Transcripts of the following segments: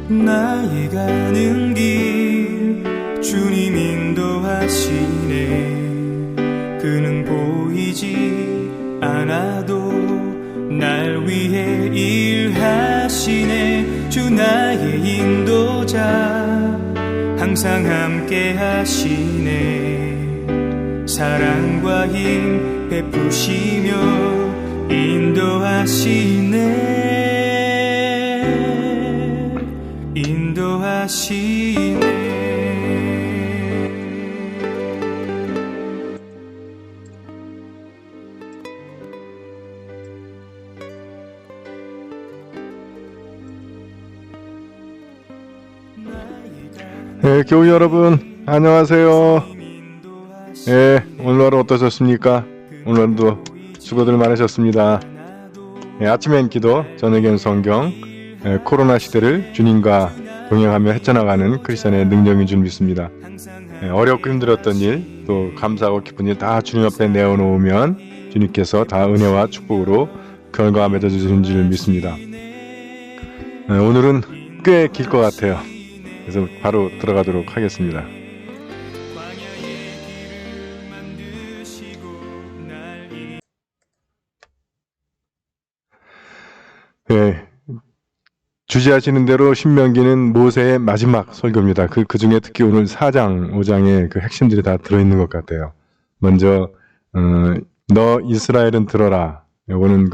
나의 가는 길 주님 인도하시네. 그는 보이지 않아도 날 위해 일하시네. 주 나의 인도자 항상 함께 하시네. 사랑과 힘 베푸시며 인도하시네. 인도하시네. 교우 여러분 안녕하세요. 오늘 하루 어떠셨습니까? 오늘도 수고들 많으셨습니다. 아침엔 기도, 저녁엔 성경, 코로나 시대를 주님과 동행하며 헤쳐나가는 크리스천의 능력인 줄 믿습니다. 어렵고 힘들었던 일, 또 감사하고 기쁜 일 다 주님 앞에 내어놓으면 주님께서 다 은혜와 축복으로 결과 맺어주시는 줄 믿습니다. 오늘은 꽤 길 것 같아요. 그래서 바로 들어가도록 하겠습니다. 주제하시는 대로 신명기는 모세의 마지막 설교입니다. 그 중에 특히 오늘 4장, 5장에 그 핵심들이 다 들어있는 것 같아요. 먼저 너 이스라엘은 들어라. 요거는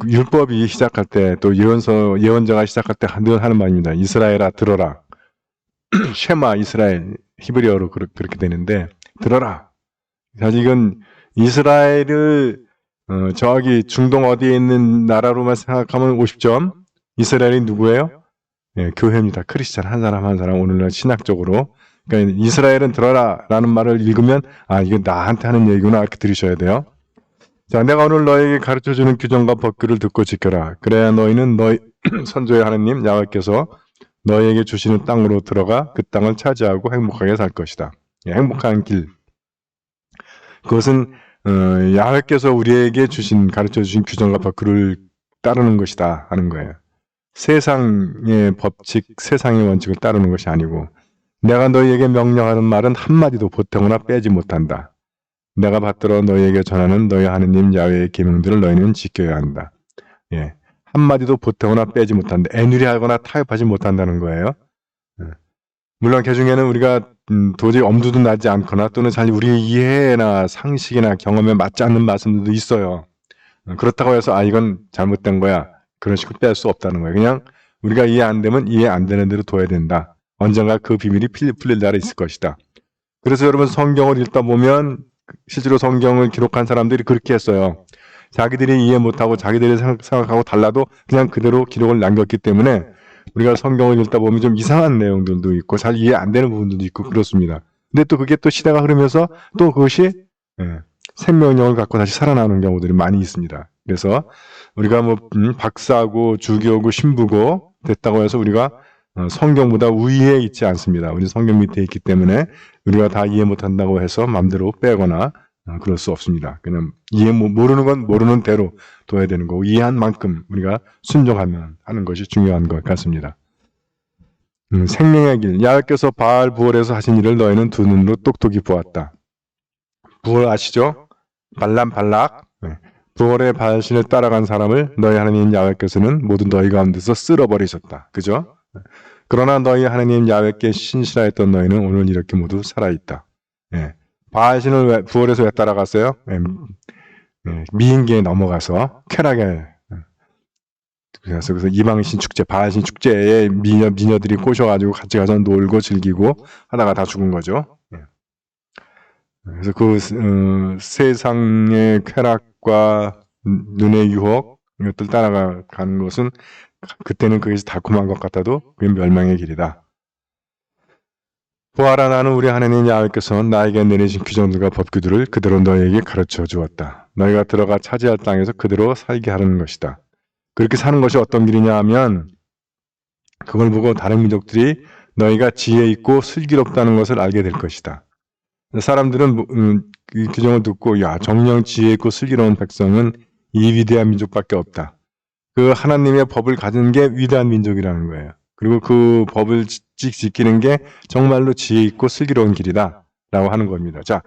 율법이 시작할 때, 또 예언자가 시작할 때 늘 하는 말입니다. 이스라엘아 들어라. 쉐마 이스라엘, 히브리어로 그렇게 되는데, 들어라. 사실 이건 이스라엘을 저기 중동 어디에 있는 나라로만 생각하면 50점. 이스라엘이 누구예요? 교회입니다. 크리스찬 한 사람 한 사람. 오늘날 신학적으로. 그러니까 이스라엘은 들어라 라는 말을 읽으면, 아, 이거 나한테 하는 얘기구나, 이렇게 들으셔야 돼요. 자, 내가 오늘 너에게 가르쳐주는 규정과 법규를 듣고 지켜라. 그래야 너희는 너희 선조의 하나님 야훼께서 너희에게 주시는 땅으로 들어가 그 땅을 차지하고 행복하게 살 것이다. 행복한 길. 그것은 야훼께서 우리에게 가르쳐주신 규정과 법규를 따르는 것이다 하는 거예요. 세상의 법칙, 세상의 원칙을 따르는 것이 아니고, 내가 너희에게 명령하는 말은 한마디도 보태거나 빼지 못한다. 내가 받들어 너희에게 전하는 너희 하느님 야훼의 계명들을 너희는 지켜야 한다. 한마디도 보태거나 빼지 못한다. 애누리하거나 타협하지 못한다는 거예요. 물론 그 중에는 우리가 도저히 엄두도 나지 않거나 또는 잘 우리 이해나 상식이나 경험에 맞지 않는 말씀들도 있어요. 그렇다고 해서 이건 잘못된 거야, 그런 식으로 뺄 수 없다는 거예요. 그냥 우리가 이해 안 되면 이해 안 되는 대로 둬야 된다. 언젠가 그 비밀이 풀릴 날이 있을 것이다. 그래서 여러분 성경을 읽다 보면 실제로 성경을 기록한 사람들이 그렇게 했어요. 자기들이 이해 못하고 자기들이 생각하고 달라도 그냥 그대로 기록을 남겼기 때문에 우리가 성경을 읽다 보면 좀 이상한 내용들도 있고 잘 이해 안 되는 부분들도 있고 그렇습니다. 근데 또 그게 또 시대가 흐르면서 또 그것이 생명력을 갖고 다시 살아나는 경우들이 많이 있습니다. 그래서 우리가 박사고 주교고 신부고 됐다고 해서 우리가 성경보다 우위에 있지 않습니다. 우리 성경 밑에 있기 때문에 우리가 다 이해 못한다고 해서 마음대로 빼거나 그럴 수 없습니다. 그냥 모르는 건 모르는 대로 둬야 되는 거고, 이해한 만큼 우리가 순종하면 하는 것이 중요한 것 같습니다. 생명의 길. 야훼께서 바알 부월에서 하신 일을 너희는 두 눈으로 똑똑히 보았다. 부월 아시죠? 발락. 부월의 바알신을 따라간 사람을 너희 하나님 야훼께서는 모두 너희 가운데서 쓸어버리셨다. 그죠? 그러나 너희 하나님 야훼께 신실하였던 너희는 오늘 이렇게 모두 살아있다. 바알신을 부월에서 왜 따라갔어요? 미인계에 넘어가서 쾌락에, 그래서 이방신 축제, 바알신 축제에 미녀들이 꼬셔가지고 같이 가서 놀고 즐기고 하다가 다 죽은 거죠. 그래서 세상의 쾌락과 눈의 유혹, 이것들 따라가는 것은 그때는 그것이 달콤한 것 같아도 그게 멸망의 길이다. 보아라, 나는 우리 하나님 야훼께서 나에게 내리신 규정들과 법규들을 그대로 너희에게 가르쳐 주었다. 너희가 들어가 차지할 땅에서 그대로 살게 하려는 것이다. 그렇게 사는 것이 어떤 길이냐 하면, 그걸 보고 다른 민족들이 너희가 지혜 있고 슬기롭다는 것을 알게 될 것이다. 사람들은 이 규정을 듣고, 야, 정령 지혜 있고 슬기로운 백성은 이 위대한 민족밖에 없다. 그 하나님의 법을 가진 게 위대한 민족이라는 거예요. 그리고 그 법을 지키는 게 정말로 지혜 있고 슬기로운 길이다 라고 하는 겁니다. 자,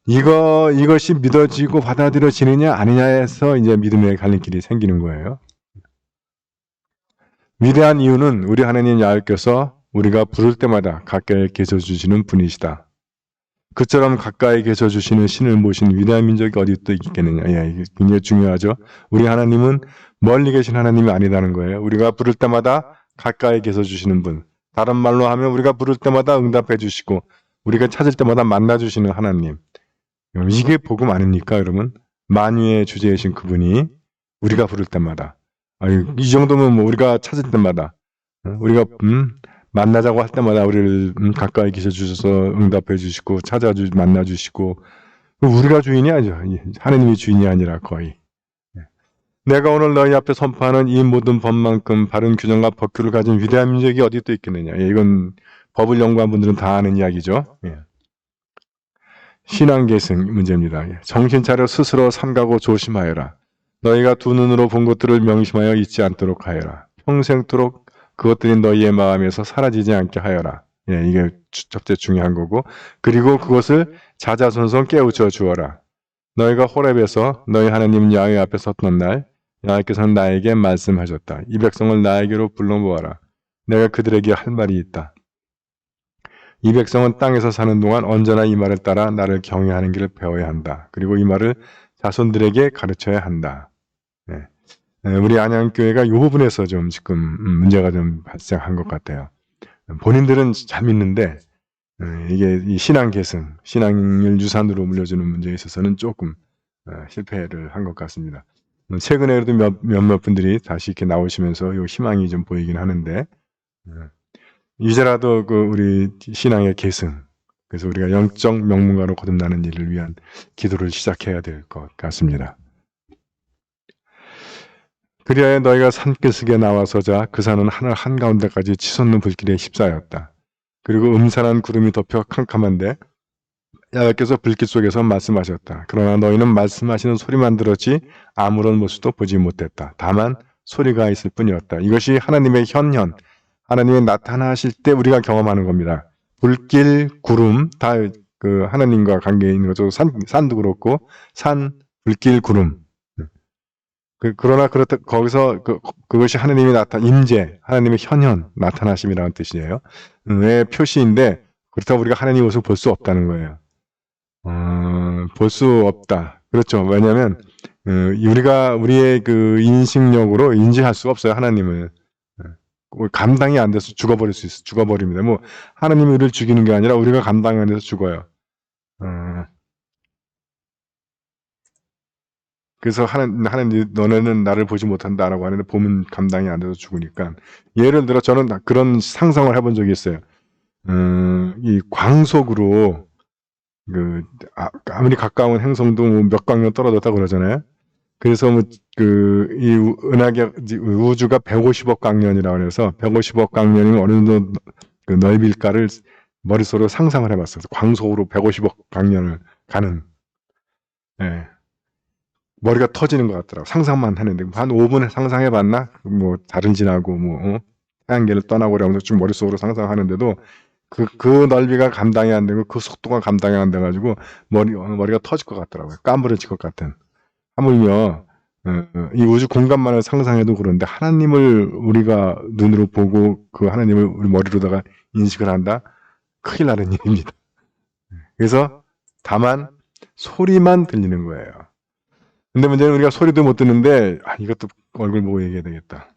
이것이 믿어지고 받아들여지느냐 아니냐에서 이제 믿음의 갈림길이 생기는 거예요. 위대한 이유는 우리 하나님 야훼께서 우리가 부를 때마다 가까이 계셔 주시는 분이시다. 그처럼 가까이 계셔 주시는 신을 모신 위대한 민족이 어디 또 있겠느냐. 예, 이게 굉장히 중요하죠. 우리 하나님은 멀리 계신 하나님이 아니다는 거예요. 우리가 부를 때마다 가까이 계셔 주시는 분. 다른 말로 하면 우리가 부를 때마다 응답해 주시고 우리가 찾을 때마다 만나 주시는 하나님. 이게 복음 아닙니까, 여러분? 만유의 주제이신 그분이 우리가 부를 때마다. 이 정도면 뭐 우리가 찾을 때마다, 우리가 만나자고 할 때마다 우리를 가까이 계셔 주셔서 응답해 주시고 만나 주시고, 우리가 주인이 아니죠. 하나님이 주인이 아니라 거의. 내가 오늘 너희 앞에 선포하는 이 모든 법만큼 바른 규정과 법규를 가진 위대한 민족이 어디 또 있겠느냐. 이건 법을 연구한 분들은 다 아는 이야기죠. 신앙계승 문제입니다. 정신 차려 스스로 삼가고 조심하여라. 너희가 두 눈으로 본 것들을 명심하여 잊지 않도록 하여라. 평생토록 그것들이 너희의 마음에서 사라지지 않게 하여라. 이게 첫째 중요한 거고, 그리고 그것을 자자손손 깨우쳐 주어라. 너희가 호렙에서 너희 하나님 야훼 앞에 섰던 날 야훼께서는 나에게 말씀하셨다. 이 백성을 나에게로 불러 모아라. 내가 그들에게 할 말이 있다. 이 백성은 땅에서 사는 동안 언제나 이 말을 따라 나를 경외하는 길을 배워야 한다. 그리고 이 말을 자손들에게 가르쳐야 한다. 우리 안양교회가 이 부분에서 좀 지금 문제가 좀 발생한 것 같아요. 본인들은 잘 믿는데 이게 이 신앙 계승, 신앙을 유산으로 물려주는 문제에 있어서는 조금 실패를 한 것 같습니다. 최근에 그래도 몇몇 분들이 다시 이렇게 나오시면서 이 희망이 좀 보이긴 하는데 이제라도 그 우리 신앙의 계승, 그래서 우리가 영적 명문가로 거듭나는 일을 위한 기도를 시작해야 될 것 같습니다. 그리하여 너희가 산기슭에 나와서자 그 산은 하늘 한가운데까지 치솟는 불길에 휩싸였다. 그리고 음산한 구름이 덮여 캄캄한데 야훼께서 불길 속에서 말씀하셨다. 그러나 너희는 말씀하시는 소리만 들었지 아무런 모습도 보지 못했다. 다만 소리가 있을 뿐이었다. 이것이 하나님의 현현, 하나님의 나타나실 때 우리가 경험하는 겁니다. 불길, 구름, 다 그 하나님과 관계 있는 거죠. 산도 그렇고 산, 불길, 구름. 그러나 그렇다 거기서 그것이 하나님이 임재, 하나님의 현현, 나타나심이라는 뜻이에요. 의 표시인데 그렇다고 우리가 하나님의 모습을 볼 수 없다는 거예요. 볼 수 없다. 그렇죠. 왜냐하면 우리가 우리의 그 인식력으로 인지할 수가 없어요. 하나님을. 감당이 안 돼서 죽어버립니다. 뭐 하나님이 우리를 죽이는 게 아니라 우리가 감당이 안 돼서 죽어요. 그래서 하나님 너네는 나를 보지 못한다라고 하는데 보면 감당이 안 돼서 죽으니까, 예를 들어 저는 그런 상상을 해본 적이 있어요. 이 광속으로 아무리 가까운 행성도 몇 광년 떨어졌다 그러잖아요. 그래서 이 은하계 우주가 150억 광년이라고 해서 150억 광년이면 어느 정도 그 넓일까를 머릿속으로 상상을 해봤어요. 광속으로 150억 광년을 가는. 머리가 터지는 것 같더라고. 상상만 하는데 한 5분 상상해봤나? 뭐 다른 지나고 태양계를 떠나고 그러면서 쭉 머릿속으로 상상하는데도 그 넓이가 감당이 안 되고 그 속도가 감당이 안 돼가지고 머리가 터질 것 같더라고요. 까무러질 것 같은. 하물며 이 우주 공간만을 상상해도 그런데 하나님을 우리가 눈으로 보고 그 하나님을 우리 머리로다가 인식을 한다? 큰일 나는 일입니다. 그래서 다만 소리만 들리는 거예요. 근데 문제는 우리가 소리도 못 듣는데 이것도 얼굴 보고 얘기해야 되겠다.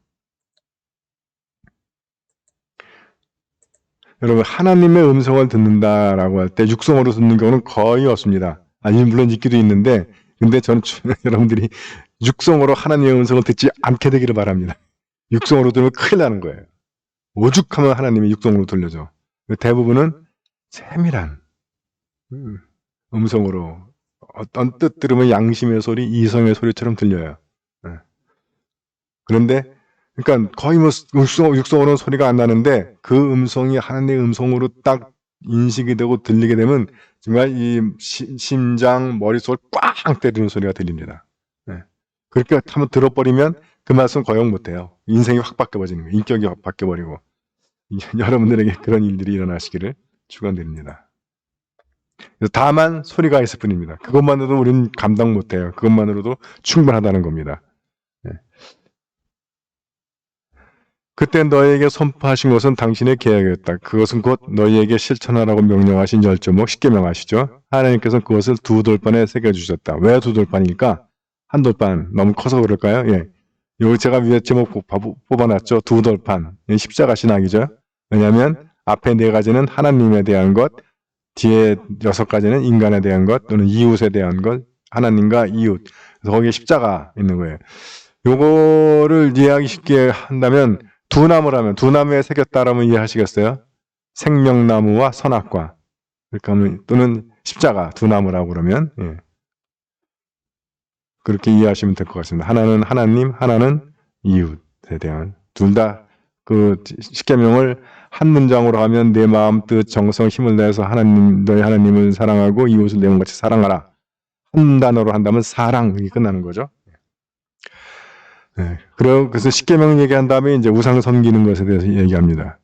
여러분, 하나님의 음성을 듣는다라고 할 때 육성으로 듣는 경우는 거의 없습니다. 아니 물론 있기도 있는데, 근데 저는 여러분들이 육성으로 하나님의 음성을 듣지 않게 되기를 바랍니다. 육성으로 들으면 큰일 나는 거예요. 오죽하면 하나님이 육성으로 들려줘. 대부분은 세밀한 음성으로 어떤 뜻 들으면 양심의 소리, 이성의 소리처럼 들려요. 그런데 그러니까 거의 뭐 육성으로는 소리가 안 나는데 그 음성이 하나님의 음성으로 딱 인식이 되고 들리게 되면 정말 이 심장, 머릿속을 꽝 때리는 소리가 들립니다. 그렇게 한번 들어버리면 그 말씀 거역 못해요. 인생이 확 바뀌어버리는 거예요. 인격이 확 바뀌어버리고. 여러분들에게 그런 일들이 일어나시기를 축원드립니다. 다만 소리가 있을 뿐입니다. 그것만으로도 우리는 감당 못해요. 그것만으로도 충분하다는 겁니다. 네. 그때 너희에게 선포하신 것은 당신의 계약이었다. 그것은 곧 너희에게 실천하라고 명령하신 열조목 10계명 아시죠? 하나님께서 그것을 두 돌판에 새겨주셨다. 왜 두 돌판일까? 한 돌판 너무 커서 그럴까요? 예. 요 제가 위에 제목 뽑아놨죠. 두 돌판. 십자가 신학이죠. 왜냐하면 앞에 네 가지는 하나님에 대한 것, 뒤에 6가지는 인간에 대한 것 또는 이웃에 대한 것, 하나님과 이웃. 그래서 거기에 십자가 있는 거예요. 요거를 이해하기 쉽게 한다면 두 나무라면 두 나무에 새겼다라면 이해하시겠어요? 생명나무와 선악과. 그러니까 또는 십자가 두 나무라고 그러면 예. 그렇게 이해하시면 될 것 같습니다. 하나는 하나님, 하나는 이웃에 대한 둘 다 그 십계명을 한 문장으로 하면 내 마음, 뜻, 정성, 힘을 내서 하나님, 너희 하나님을 사랑하고 이웃을 내 몸같이 사랑하라. 한 단어로 한다면 사랑이 끝나는 거죠. 네. 그래서 십계명 얘기한 다음에 이제 우상 섬기는 것에 대해서 얘기합니다.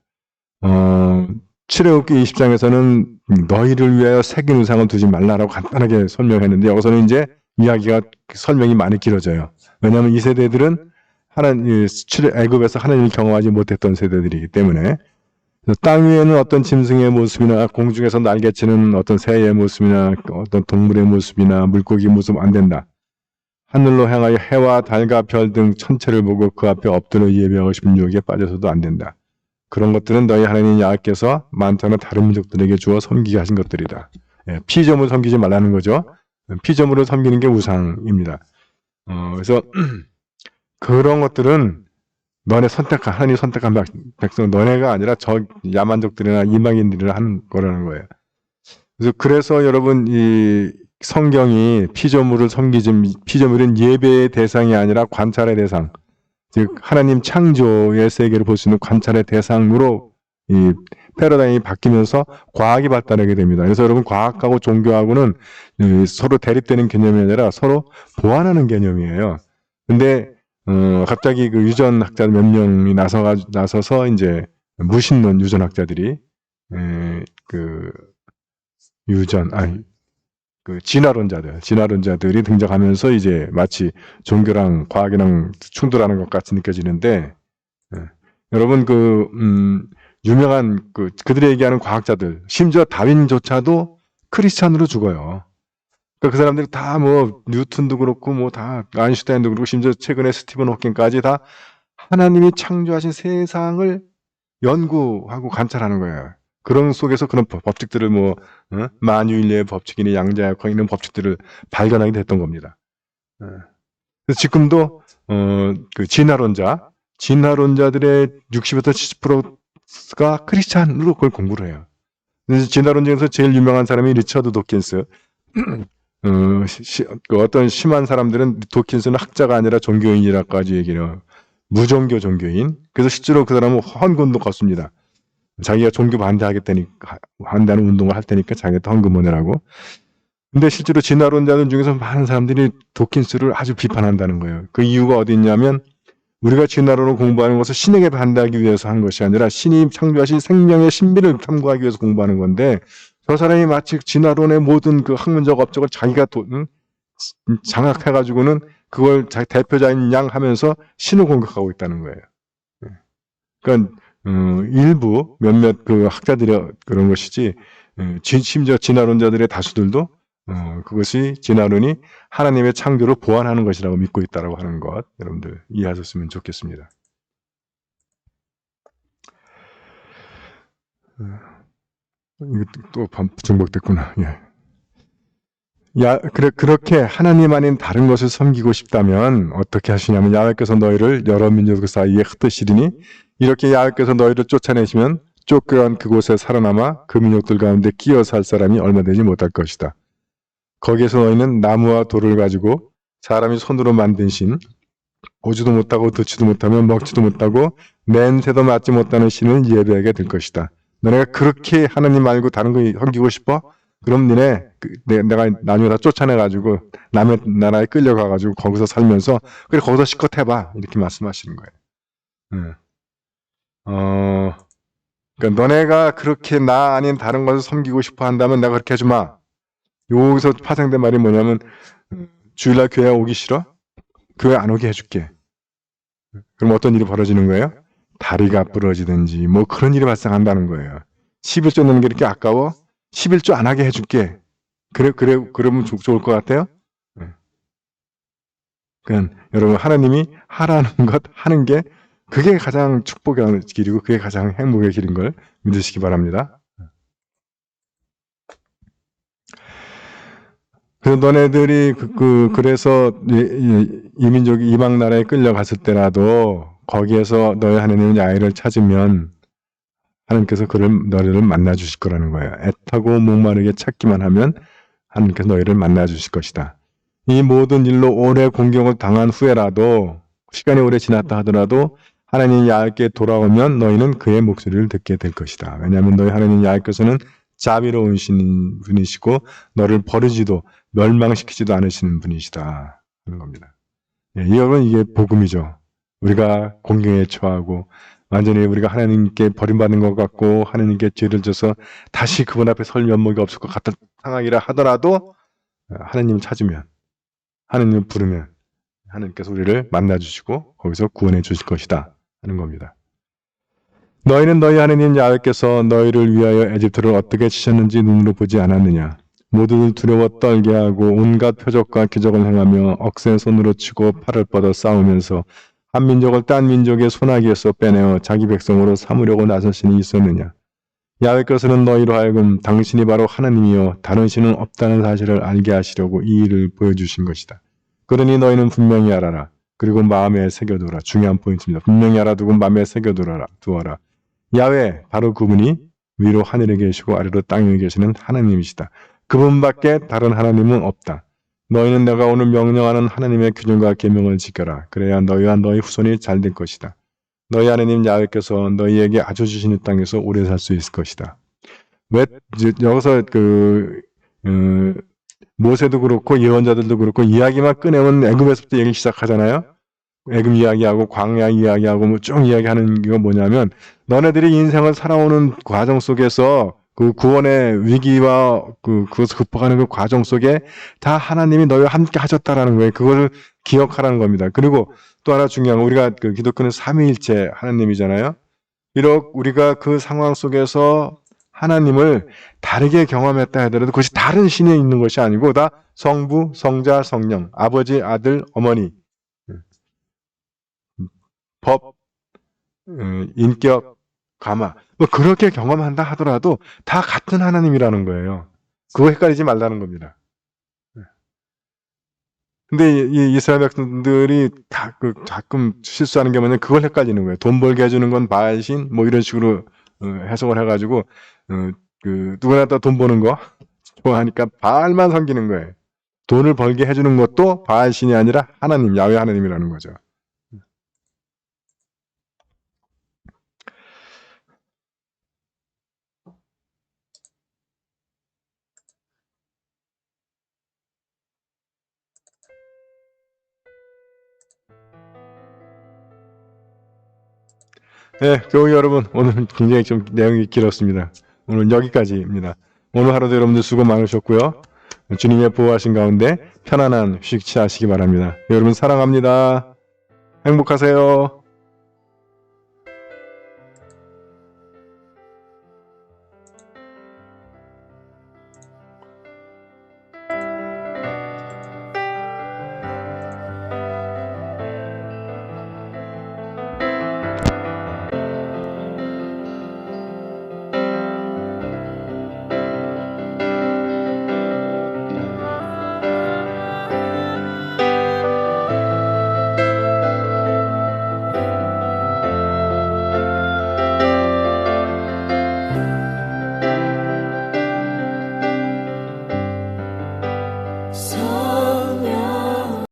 출애굽기 20장에서는 너희를 위하여 새긴 우상을 두지 말라라고 간단하게 설명했는데 여기서는 이제 이야기가 설명이 많이 길어져요. 왜냐하면 이 세대들은 애굽에서 하나님을 경험하지 못했던 세대들이기 때문에 땅 위에는 어떤 짐승의 모습이나 공중에서 날개치는 어떤 새의 모습이나 어떤 동물의 모습이나 물고기 모습 안 된다. 하늘로 향하여 해와 달과 별 등 천체를 보고 그 앞에 엎드려 예배하고 싶은 유혹에 빠져서도 안 된다. 그런 것들은 너희 하나님 야훼께서 많다는 다른 민족들에게 주어 섬기게 하신 것들이다. 예, 피조물 섬기지 말라는 거죠. 피조물을 섬기는 게 우상입니다. 그래서 그런 것들은 하나님 선택한 백성, 너네가 아니라 저 야만족들이나 이방인들이나 하는 거라는 거예요. 그래서 여러분 이 성경이 피조물은 예배의 대상이 아니라 관찰의 대상, 즉 하나님 창조의 세계를 볼 수 있는 관찰의 대상으로 이 패러다임이 바뀌면서 과학이 발달하게 됩니다. 그래서 여러분 과학하고 종교하고는 서로 대립되는 개념이 아니라 서로 보완하는 개념이에요. 근데 갑자기 그 유전학자 몇 명이 나서서 이제 무신론 유전학자들이 진화론자들이 등장하면서 이제 마치 종교랑 과학이랑 충돌하는 것 같이 느껴지는데 여러분 유명한 그들이 얘기하는 과학자들 심지어 다윈조차도 크리스찬으로 죽어요. 그러니까 그 사람들이 다 뭐 뉴턴도 그렇고 뭐 다 아인슈타인도 그렇고 심지어 최근에 스티븐 호킹까지 다 하나님이 창조하신 세상을 연구하고 관찰하는 거예요. 그런 속에서 그런 법칙들을 만유인례의 법칙이니 양자역학 이런 법칙들을 발견하게 됐던 겁니다. 그래서 지금도 그 진화론자들의 60에서 70%가 크리스찬으로 그걸 공부를 해요. 그래서 진화론자에서 제일 유명한 사람이 리처드 도킨스. 어떤 심한 사람들은 도킨스는 학자가 아니라 종교인이라까지 얘기해요. 무종교 종교인. 그래서 실제로 그 사람은 헌금도 걷습니다. 자기가 종교 반대하는 운동을 할 테니까 자기가 헌금 보내라고. 근데 실제로 진화론자들 중에서 많은 사람들이 도킨스를 아주 비판한다는 거예요. 그 이유가 어디 있냐면 우리가 진화론을 공부하는 것은 신에게 반대하기 위해서 한 것이 아니라 신이 창조하신 생명의 신비를 탐구하기 위해서 공부하는 건데 저 사람이 마치 진화론의 모든 그 학문적 업적을 자기가 장악해가지고는 그걸 자기 대표자인 양 하면서 신을 공격하고 있다는 거예요. 그러니까 일부 몇몇 그 학자들이 그런 것이지 심지어 진화론자들의 다수들도 그것이 진화론이 하나님의 창조를 보완하는 것이라고 믿고 있다라고 하는 것 여러분들 이해하셨으면 좋겠습니다. 이거 또 중복됐구나. 예. 그렇게 하나님 아닌 다른 것을 섬기고 싶다면 어떻게 하시냐면 야훼께서 너희를 여러 민족 사이에 흩으시리니 이렇게 야훼께서 너희를 쫓아내시면 쫓겨간 그곳에 살아남아 그 민족들 가운데 끼어 살 사람이 얼마 되지 못할 것이다. 거기에서 너희는 나무와 돌을 가지고 사람이 손으로 만든 신, 보지도 못하고 듣지도 못하며 먹지도 못하고 냄새도 맡지 못하는 신을 예배하게 될 것이다. 너네가 그렇게 하나님 말고 다른 거 섬기고 싶어? 그럼 니네 내가 나중에 다 쫓아내가지고 남의 나라에 끌려가가지고 거기서 살면서 그래 거기서 실컷 해봐 이렇게 말씀하시는 거예요. 그러니까 너네가 그렇게 나 아닌 다른 것을 섬기고 싶어 한다면 내가 그렇게 해주마. 여기서 파생된 말이 뭐냐면 주일날 교회 오기 싫어? 교회 안 오게 해줄게. 그럼 어떤 일이 벌어지는 거예요? 다리가 부러지든지 뭐 그런 일이 발생한다는 거예요. 11조 넣는 게 이렇게 아까워? 11조 안 하게 해줄게. 그러면 좋을 것 같아요? 그러니까 여러분 하나님이 하라는 것 하는 게 그게 가장 축복의 길이고 그게 가장 행복의 길인 걸 믿으시기 바랍니다. 그래서 너네들이 그래서 이민족이 이방 나라에 끌려갔을 때라도 거기에서 너희 하나님의 아이를 찾으면 하나님께서 너희를 만나 주실 거라는 거예요. 애타고 목마르게 찾기만 하면 하나님께서 너희를 만나 주실 것이다. 이 모든 일로 오래 공경을 당한 후에라도 시간이 오래 지났다 하더라도 하나님 야훼께 돌아오면 너희는 그의 목소리를 듣게 될 것이다. 왜냐하면 너희 하나님 야훼께서는 자비로우신 분이시고 너를 버리지도 멸망시키지도 않으시는 분이시다 하는 겁니다. 여러분 이게 복음이죠. 우리가 공경에 처하고 완전히 우리가 하나님께 버림받는 것 같고 하나님께 죄를 져서 다시 그분 앞에 설 면목이 없을 것 같은 상황이라 하더라도 하나님을 찾으면 하나님을 부르면 하나님께서 우리를 만나주시고 거기서 구원해 주실 것이다 하는 겁니다. 너희는 너희 하나님 야훼께서 너희를 위하여 에집트를 어떻게 치셨는지 눈으로 보지 않았느냐. 모두들 두려워 떨게 하고 온갖 표적과 기적을 행하며 억센 손으로 치고 팔을 뻗어 싸우면서 한 민족을 딴 민족의 손아귀에서 빼내어 자기 백성으로 삼으려고 나선 신이 있었느냐. 야훼께서는 너희로 하여금 당신이 바로 하나님이여 다른 신은 없다는 사실을 알게 하시려고 이 일을 보여주신 것이다. 그러니 너희는 분명히 알아라. 그리고 마음에 새겨두라. 중요한 포인트입니다. 분명히 알아두고 마음에 새겨두어라. 야훼 바로 그분이 위로 하늘에 계시고 아래로 땅에 계시는 하나님이시다. 그분밖에 다른 하나님은 없다. 너희는 내가 오늘 명령하는 하나님의 규정과 계명을 지켜라. 그래야 너희와 너희 후손이 잘 될 것이다. 너희 하나님 야훼께서 너희에게 아주 주신 이 땅에서 오래 살 수 있을 것이다. 왜 여기서 모세도 그렇고 예언자들도 그렇고 이야기만 꺼내면 애굽에서부터 얘기 시작하잖아요. 애굽 이야기하고 광야 이야기하고 뭐 쭉 이야기하는 게 뭐냐면 너네들이 인생을 살아오는 과정 속에서 그 구원의 위기와 그것을 극복하는 그 과정 속에 다 하나님이 너희와 함께 하셨다라는 거예요. 그것을 기억하라는 겁니다. 그리고 또 하나 중요한 건 우리가 기독교는 삼위일체 하나님이잖아요. 비록 우리가 그 상황 속에서 하나님을 다르게 경험했다 하더라도 그것이 다른 신에 있는 것이 아니고 다 성부, 성자, 성령, 아버지, 아들, 어머니, 법, 인격, 가마 뭐 그렇게 경험한다 하더라도 다 같은 하나님이라는 거예요. 그거 헷갈리지 말라는 겁니다. 근데 이 이스라엘 백성들이 가끔 실수하는 게 뭐냐면 그걸 헷갈리는 거예요. 돈 벌게 해주는 건 바알신 뭐 이런 식으로 해석을 해가지고 누구나 다 돈 버는 거 좋아하니까 바알만 섬기는 거예요. 돈을 벌게 해주는 것도 바알신이 아니라 하나님, 야훼 하나님이라는 거죠. 네, 교우 여러분, 오늘 굉장히 좀 내용이 길었습니다. 오늘 여기까지입니다. 오늘 하루도 여러분들 수고 많으셨고요. 주님의 보호하신 가운데 편안한 휴식 취하시기 바랍니다. 여러분 사랑합니다. 행복하세요.